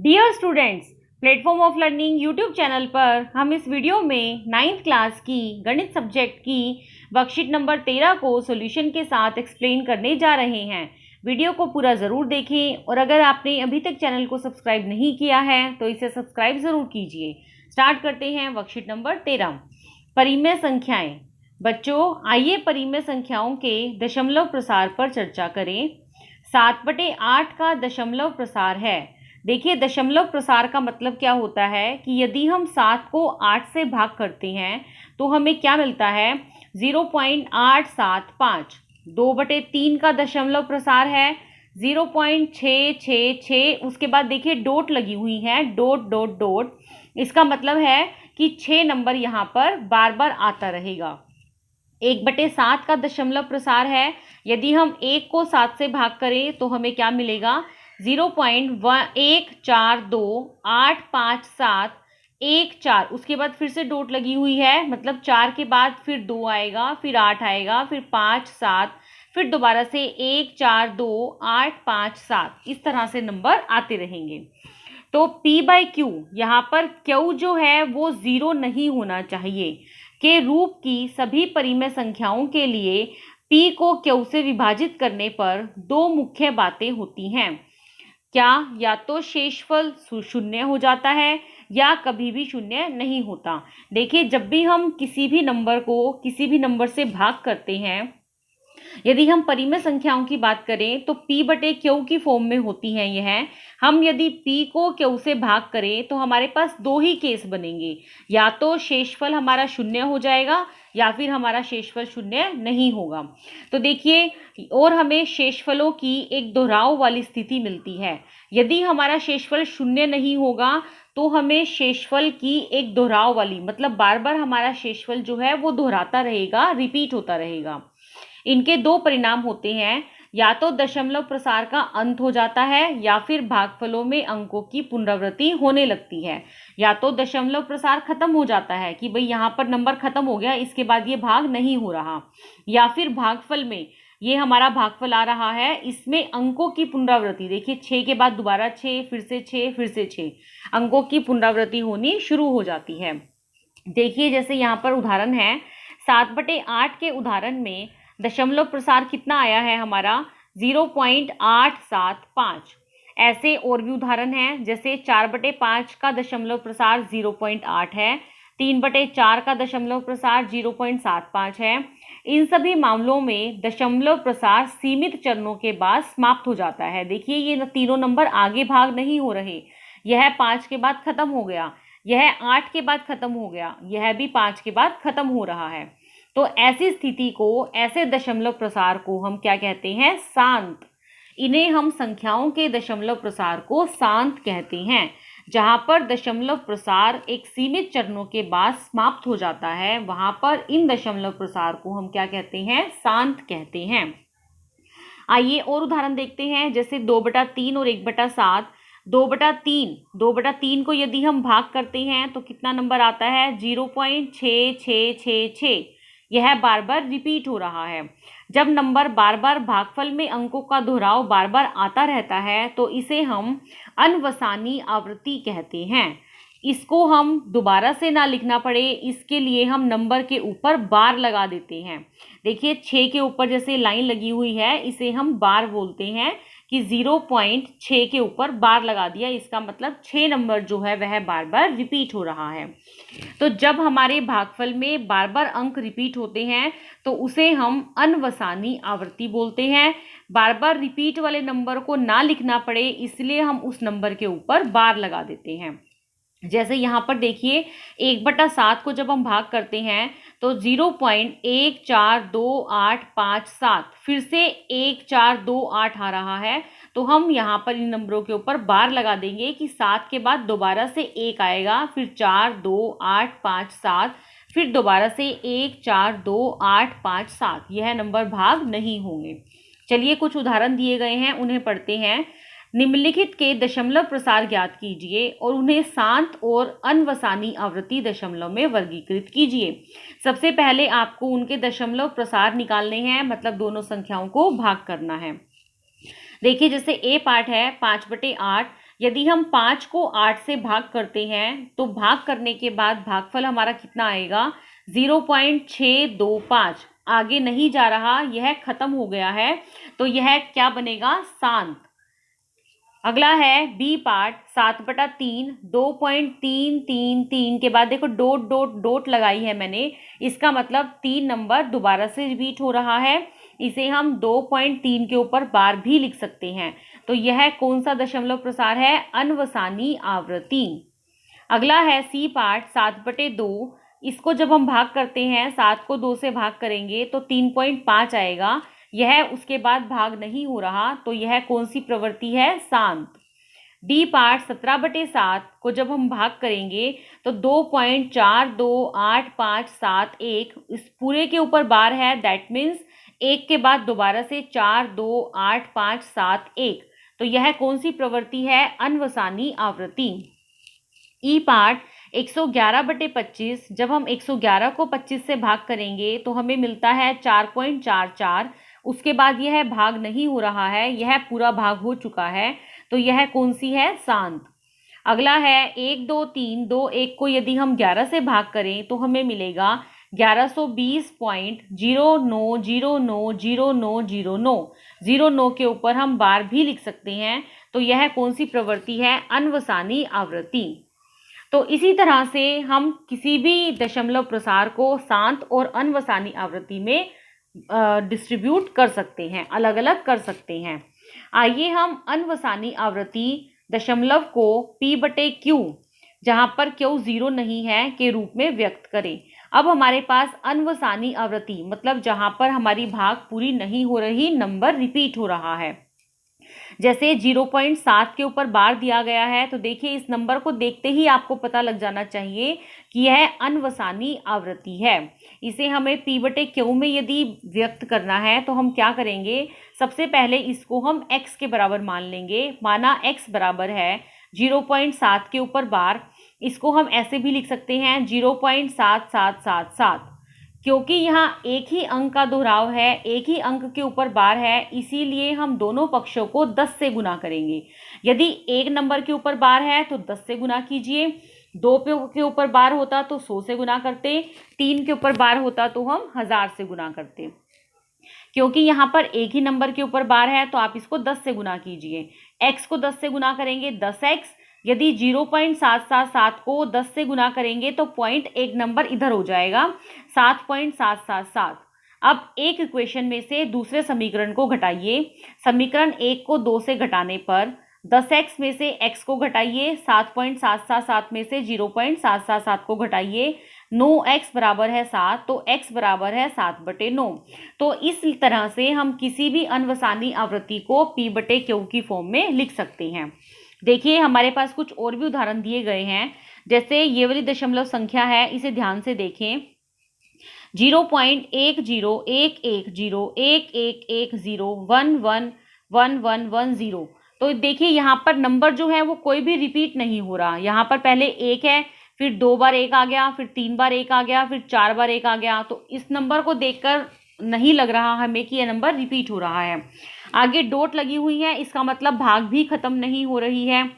Dear students, platform of learning YouTube channel पर हम इस वीडियो में 9th क्लास की गणित सब्जेक्ट की वर्कशीट नंबर 13 को सॉल्यूशन के साथ एक्सप्लेन करने जा रहे हैं। वीडियो को पूरा ज़रूर देखें और अगर आपने अभी तक चैनल को सब्सक्राइब नहीं किया है तो इसे सब्सक्राइब ज़रूर कीजिए। स्टार्ट करते हैं वर्कशीट नंबर 13, परिमेय संख्याएं। बच्चों, आइए परिमेय संख्याओं के दशमलव प्रसार पर चर्चा करें। 7/8 का दशमलव प्रसार है। देखिए, दशमलव प्रसार का मतलब क्या होता है कि यदि हम 7 को 8 से भाग करते हैं तो हमें क्या मिलता है, 0.875। 2/3 का दशमलव प्रसार है 0.666। उसके बाद देखिए डॉट लगी हुई है, डॉट डॉट डॉट। इसका मतलब है कि 6 नंबर यहाँ पर बार बार आता रहेगा। 1/7 का दशमलव प्रसार है। यदि हम 1 को 7 से भाग करें तो हमें क्या मिलेगा, 0.14285714। उसके बाद फिर से डॉट लगी हुई है, मतलब 4 के बाद फिर 2 आएगा, फिर 8 आएगा, फिर 5 7, फिर दोबारा से 1 4 2 8 5 7। इस तरह से नंबर आते रहेंगे। तो P/Q, यहाँ पर Q जो है वो 0 नहीं होना चाहिए के रूप की सभी परिमेय संख्याओं के लिए P को Q से विभाजित करने पर दो मुख्य बातें होती हैं। क्या, या तो शेषफल शून्य हो जाता है या कभी भी शून्य नहीं होता। देखिए, जब भी हम किसी भी नंबर को किसी भी नंबर से भाग करते हैं, यदि हम परिमेय संख्याओं की बात करें तो P/Q की फॉर्म में होती हैं यह। हम यदि P को Q से भाग करें तो हमारे पास दो ही केस बनेंगे, या तो शेषफल हमारा शून्य हो जाएगा या फिर हमारा शेषफल शून्य नहीं होगा। तो देखिए, और हमें शेषफलों की एक दोहराव वाली स्थिति मिलती है। यदि हमारा शेषफल शून्य नहीं होगा तो हमें शेषफल की एक दोहराव वाली, मतलब बार बार हमारा शेषफल जो है वो दोहराता रहेगा, रिपीट होता रहेगा। इनके दो परिणाम होते हैं, या तो दशमलव प्रसार का अंत हो जाता है या फिर भागफलों में अंकों की पुनरावृत्ति होने लगती है। या तो दशमलव प्रसार खत्म हो जाता है कि भाई यहाँ पर नंबर खत्म हो गया, इसके बाद ये भाग नहीं हो रहा, या फिर भागफल में ये हमारा भागफल आ रहा है, इसमें अंकों की पुनरावृत्ति, देखिए 6 के बाद दोबारा 6, फिर से 6, फिर से 6, अंकों की पुनरावृत्ति होनी शुरू हो जाती है। देखिए, जैसे यहाँ पर उदाहरण है 7/8 के उदाहरण में दशमलव प्रसार कितना आया है हमारा, 0.875। ऐसे और भी उदाहरण हैं, जैसे 4/5 का दशमलव प्रसार 0.8 है, 3/4 का दशमलव प्रसार 0.75 है। इन सभी मामलों में दशमलव प्रसार सीमित चरणों के बाद समाप्त हो जाता है। देखिए, ये तीनों नंबर आगे भाग नहीं हो रहे, यह 5 के बाद खत्म हो गया, यह 8 के बाद खत्म हो गया, यह भी 5 के बाद खत्म हो रहा है। तो ऐसी स्थिति को, ऐसे दशमलव प्रसार को हम क्या कहते हैं, शांत। इन्हें हम संख्याओं के दशमलव प्रसार को शांत कहते हैं। जहां पर दशमलव प्रसार एक सीमित चरणों के बाद समाप्त हो जाता है, वहां पर इन दशमलव प्रसार को हम क्या कहते हैं, शांत कहते हैं। आइए और उदाहरण देखते हैं, जैसे 2/3 और 1/7। 2/3 को यदि हम भाग करते हैं तो कितना नंबर आता है, 0.6666। यह बार बार रिपीट हो रहा है। जब नंबर बार बार भागफल में अंकों का दोहराव बार बार आता रहता है तो इसे हम अनवसानी आवृत्ति कहते हैं। इसको हम दोबारा से ना लिखना पड़े, इसके लिए हम नंबर के ऊपर बार लगा देते हैं। देखिए, 6 के ऊपर जैसे लाइन लगी हुई है, इसे हम बार बोलते हैं कि 0.6 के ऊपर बार लगा दिया, इसका मतलब 6 नंबर जो है वह बार बार रिपीट हो रहा है। तो जब हमारे भागफल में बार बार अंक रिपीट होते हैं तो उसे हम अनवसानी आवृत्ति बोलते हैं। बार बार रिपीट वाले नंबर को ना लिखना पड़े, इसलिए हम उस नंबर के ऊपर बार लगा देते हैं। जैसे यहाँ पर देखिए, 1/7 को जब हम भाग करते हैं तो 0.142857, फिर से 1428 आ रहा है, तो हम यहाँ पर इन नंबरों के ऊपर बार लगा देंगे कि 7 के बाद दोबारा से 1 आएगा, फिर 4 2 8 5 7, फिर दोबारा से 1 4 2 8 5 7। यह नंबर भाग नहीं होंगे। चलिए, कुछ उदाहरण दिए गए हैं, उन्हें पढ़ते हैं। निम्नलिखित के दशमलव प्रसार ज्ञात कीजिए और उन्हें शांत और अनवसानी आवृत्ति दशमलव में वर्गीकृत कीजिए। सबसे पहले आपको उनके दशमलव प्रसार निकालने हैं, मतलब दोनों संख्याओं को भाग करना है। देखिए, जैसे ए पार्ट है 5/8, यदि हम 5 को 8 से भाग करते हैं तो भाग करने के बाद भागफल हमारा कितना आएगा? 0.625। आगे नहीं जा रहा, यह खत्म हो गया है, तो यह क्या बनेगा? शांत। अगला है बी पार्ट, 7/3, 2.333 के बाद देखो डॉट डॉट डॉट लगाई है मैंने, इसका मतलब 3 नंबर दोबारा से रिपीट हो रहा है। इसे हम 2.3 के ऊपर बार भी लिख सकते हैं। तो यह कौन सा दशमलव प्रसार है? अनवसानी आवृत्ति। अगला है सी पार्ट, 7/2, इसको जब हम भाग करते हैं, 7 को 2 से भाग करेंगे तो 3.5 आएगा। यह उसके बाद भाग नहीं हो रहा, तो यह कौन सी प्रवृत्ति है? शांत। डी पार्ट, 17/7 को जब हम भाग करेंगे तो 2.428571, इस पूरे के ऊपर बार है, दैट मीन्स 1 के बाद दोबारा से 428571, तो यह कौन सी प्रवृत्ति है? अनवसानी आवृत्ति। ई पार्ट, 111/25, जब हम 111 को 25 से भाग करेंगे तो हमें मिलता है 4.44। उसके बाद यह भाग नहीं हो रहा है, यह पूरा भाग हो चुका है, तो यह कौन सी है? शांत। अगला है 1 2 3 2 1 को यदि हम 11 से भाग करें तो हमें मिलेगा 1120.09090909। 09 के ऊपर हम बार भी लिख सकते हैं, तो यह कौन सी प्रवृत्ति है? अनवसानी आवृत्ति। तो इसी तरह से हम किसी भी दशमलव प्रसार को शांत और अनवसानी आवृत्ति में डिस्ट्रीब्यूट कर सकते हैं, अलग अलग कर सकते हैं। आइए हम अनवसानी आवृत्ति दशमलव को P/Q, जहां पर Q 0 नहीं है, के रूप में व्यक्त करें। अब हमारे पास अनवसानी आवृत्ति मतलब जहां पर हमारी भाग पूरी नहीं हो रही, नंबर रिपीट हो रहा है। जैसे 0.7 के ऊपर बार दिया गया है, तो देखिए इस नंबर को देखते ही आपको पता लग जाना चाहिए कि यह अनवसानी आवृत्ति है। इसे हमें P/Q में यदि व्यक्त करना है तो हम क्या करेंगे? सबसे पहले इसको हम x के बराबर मान लेंगे। माना x बराबर है 0.7 के ऊपर बार, इसको हम ऐसे भी लिख सकते हैं 0.7777। क्योंकि यहाँ एक ही अंक का दोहराव है, एक ही अंक के ऊपर बार है, इसीलिए हम दोनों पक्षों को 10 से गुना करेंगे। यदि एक नंबर के ऊपर बार है तो 10 से गुना कीजिए, 2 के ऊपर बार होता तो 100 से गुना करते, 3 के ऊपर बार होता तो हम 1000 से गुना करते। क्योंकि यहाँ पर एक ही नंबर के ऊपर बार है तो आप इसको 10 से गुना कीजिए। x को 10 से गुना करेंगे 10x, यदि 0.777 को 10 से गुना करेंगे तो पॉइंट एक नंबर इधर हो जाएगा, 7.777। अब एक इक्वेशन में से दूसरे समीकरण को घटाइए। समीकरण 1 को 2 से घटाने पर 10x में से x को घटाइए, 7.777 में से 0.777 को घटाइए, 9x बराबर है 7, तो x बराबर है 7/9। तो इस तरह से हम किसी भी अनवसानी आवृत्ति को P/Q की फॉर्म में लिख सकते हैं। देखिए हमारे पास कुछ और भी उदाहरण दिए गए हैं। जैसे ये वाली दशमलव संख्या है, इसे ध्यान से देखें, 0.10111110111110। तो देखिए यहाँ पर नंबर जो है वो कोई भी रिपीट नहीं हो रहा। यहाँ पर पहले 1 है, फिर 2 बार 1 आ गया, फिर 3 बार 1 आ गया, फिर 4 बार 1 आ गया। तो इस नंबर को देखकर नहीं लग रहा हमें कि यह नंबर रिपीट हो रहा है। आगे डॉट लगी हुई है, इसका मतलब भाग भी खत्म नहीं हो रही है।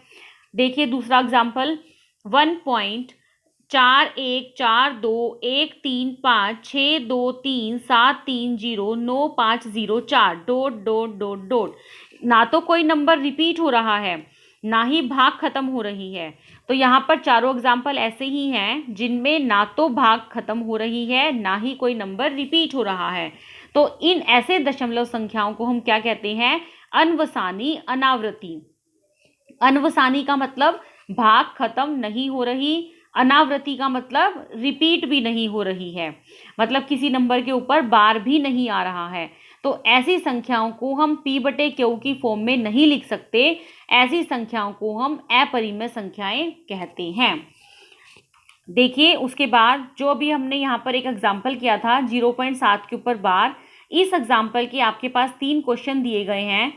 देखिए दूसरा example, 1.414156237309504 dot dot dot dot. ना तो कोई नंबर रिपीट हो रहा है, ना ही भाग खत्म हो रही है। तो यहाँ पर चारों एग्जाम्पल ऐसे ही हैं जिनमें ना तो भाग खत्म हो रही है, ना ही कोई नंबर रिपीट हो रहा है। तो इन ऐसे दशमलव संख्याओं को हम क्या कहते हैं? अनवसानी अनावृत्ति। अनवसानी का मतलब भाग खत्म नहीं हो रही, अनावृत्ति का मतलब रिपीट भी नहीं हो रही है, मतलब किसी नंबर के ऊपर बार भी नहीं आ रहा है। तो ऐसी संख्याओं को हम P/Q की फॉर्म में नहीं लिख सकते, ऐसी संख्याओं को हम अपरिमेय संख्याएं कहते हैं। देखिए उसके बाद जो अभी हमने यहाँ पर एक एग्जाम्पल किया था 0.7 के ऊपर बार, इस एग्जाम्पल के आपके पास 3 क्वेश्चन दिए गए हैं।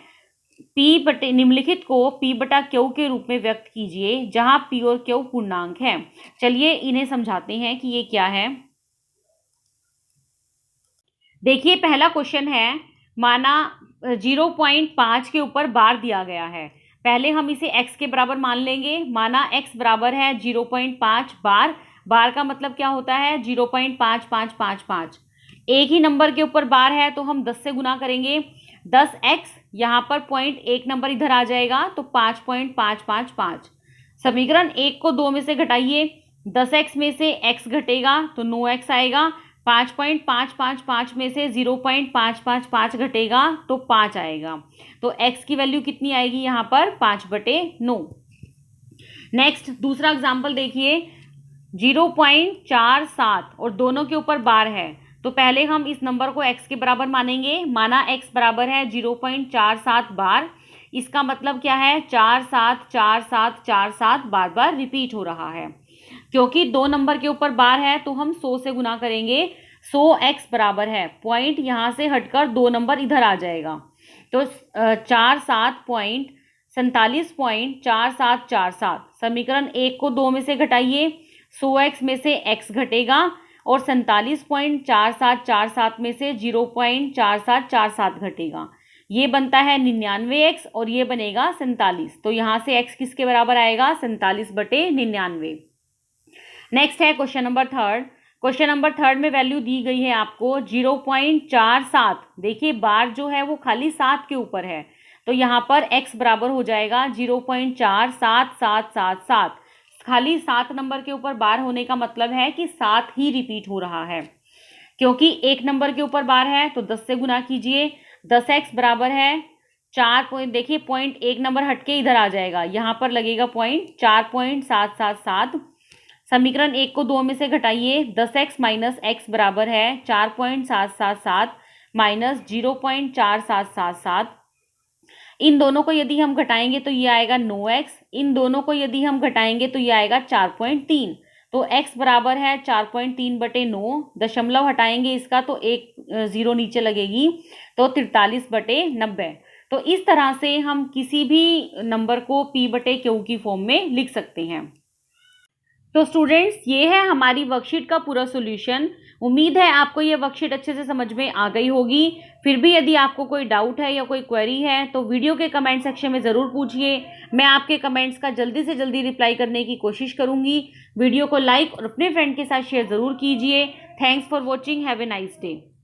निम्नलिखित को P/Q के रूप में व्यक्त कीजिए जहां P और Q पूर्णांक है। चलिए इन्हें समझाते हैं कि ये क्या है। देखिए पहला क्वेश्चन है, माना 0.5 के ऊपर बार दिया गया है, पहले हम इसे x के बराबर मान लेंगे। माना x बराबर है 0.5 बार। बार का मतलब क्या होता है? 0.5555। एक ही नंबर के ऊपर बार है तो हम 10 से गुना करेंगे। 10x, यहाँ पर 0.1 नंबर इधर आ जाएगा तो 5.555। समीकरण 1 को 2 में से घटाइए। 10x में से x घटेगा तो 9x आएगा। 5.555 में से 0.555 घटेगा तो 5 आएगा। तो x की वैल्यू कितनी आएगी यहाँ पर? 5/9। नेक्स्ट दूसरा एग्जाम्पल देखिए। 0.47 और दोनों के ऊपर बार है तो पहले हम इस नंबर को x के बराबर मानेंगे। माना x बराबर है 0.47 बार। इसका मतलब क्या है? 474747 बार बार रिपीट हो रहा है। क्योंकि दो नंबर के ऊपर बार है तो हम 100 से गुना करेंगे। 100x बराबर है, पॉइंट यहाँ से हटकर 2 नंबर इधर आ जाएगा तो 47.4747 समीकरण 1 को 2 में से घटाइए। 100x में से x घटेगा और 47.4747 में से 0.4747 घटेगा। ये बनता है 99x और ये बनेगा 47। तो यहाँ से x किसके बराबर आएगा? 47/99। नेक्स्ट है question number third. Question number third में वैल्यू दी गई है आपको 0.47। देखिए बार जो है वो खाली 7 के ऊपर है तो यहाँ पर x बराबर हो जाएगा 0.47777। खाली 7 नंबर के ऊपर बार होने का मतलब है कि 7 ही रिपीट हो रहा है। क्योंकि एक नंबर के ऊपर बार है तो 10 से गुना कीजिए। 10x बराबर है 4 देखिए पॉइंट एक नंबर हटके इधर आ जाएगा, यहाँ पर लगेगा पॉइंट 4.777। समीकरण 1 को 2 में से घटाइए। 10x माइनस x बराबर है 4.777 माइनस 0.4777। इन दोनों को यदि हम घटाएंगे तो ये आएगा 9x। इन दोनों को यदि हम घटाएंगे तो ये आएगा 4.3। तो x बराबर है 4.3/9। दशमलव हटाएंगे इसका तो एक 0 नीचे लगेगी तो 43/90। तो इस तरह से हम किसी भी नंबर को p/q की फॉर्म में लिख सकते हैं। तो स्टूडेंट्स ये है हमारी वर्कशीट का पूरा सॉल्यूशन। उम्मीद है आपको ये वर्कशीट अच्छे से समझ में आ गई होगी। फिर भी यदि आपको कोई डाउट है या कोई क्वेरी है तो वीडियो के कमेंट सेक्शन में ज़रूर पूछिए। मैं आपके कमेंट्स का जल्दी से जल्दी रिप्लाई करने की कोशिश करूँगी। वीडियो को लाइक और अपने फ्रेंड के साथ शेयर ज़रूर कीजिए। Thanks for watching. Have a nice day.